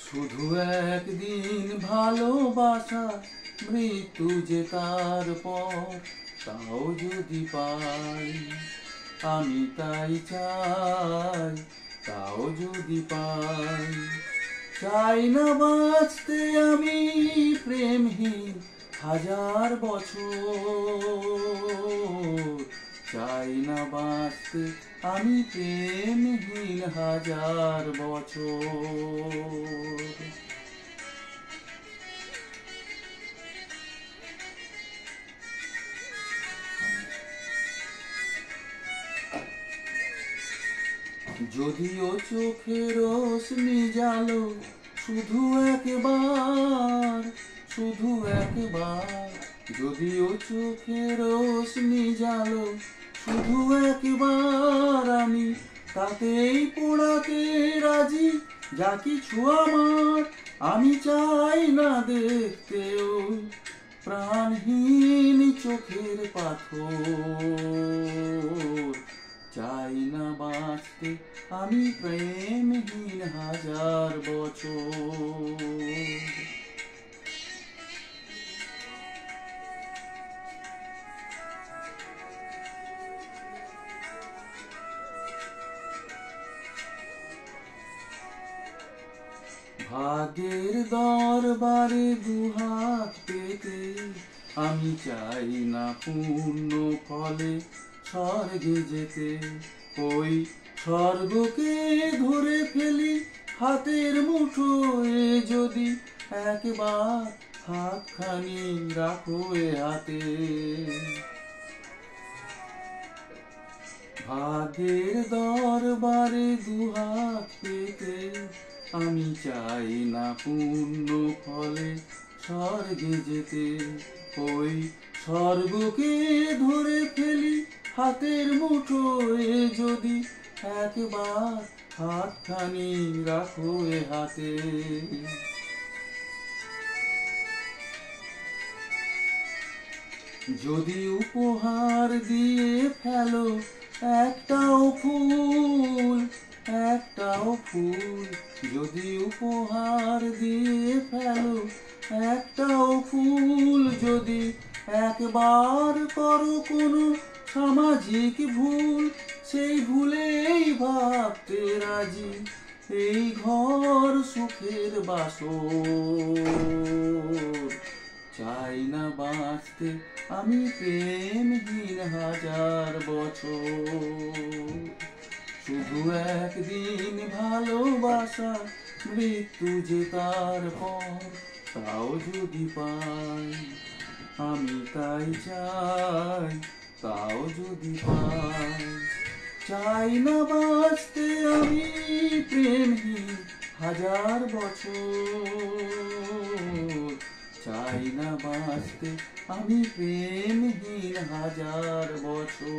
শুধু একদিন ভালোবাসা মৃত্যু যে তার পর, তাও যদি পাই আমি তাই চাই, তাও যদি পাই। চাই না বাঁচতে আমি প্রেমহীন হাজার বছর, চাই না বাঁচতে আমি প্রেমহীন হাজার বছর। যদিও চোখের রোশনি জালো শুধু একবার, শুধু একবার, যদিও চোখের রোশনি জালো শুধু একবার, আমি তাতেই পোড়াতে রাজি যা কিছু আমার। আমি চাই না দেখতেও প্রাণহীন চোখের পাথর, চাই না বাঁচতে আমি প্রেমহীন হাজার বছর। ভাগ্যের দরবারে দুহাত পেতে আমি চাই না পূর্ণ ফলে স্বর্গে যেতে। ওই স্বর্গকে ধরে ফেলি হাতের মুঠোয়, যদি একবার হাতখানি রাখো এ হাতে। ভাগ্যের দরবারে দুহাত পেতে আমি চাই না পূর্ণ ফলে স্বর্গে যেতে। ওই স্বর্গকে ধরে ফেলি হাতের মুঠোয়, যদি একবার হাতখানি রাখো এ হাতে। যদি উপহার দিয়ে ফেলো একটাও ফুল, একটাও ফুল, যদি উপহার দিয়ে ফেলো একটাও ফুল, যদি একবার করো কোনো সামাজিক ভুল, সেই ভুলেই ভাবতে রাজি এই ঘর সুখের বাসর। চাই না বাঁচতে আমি প্রেমহীন হাজার বছর, শুধু একদিন ভালোবাসা মৃত্যু যে তার পর, তাও যদি পাই আমি তাই চাই, তাও যদি পাই। চাই না বাঁচতে আমি প্রেমহীন হাজার বছর, চাই না বাঁচতে আমি প্রেমহীন হাজার বছর।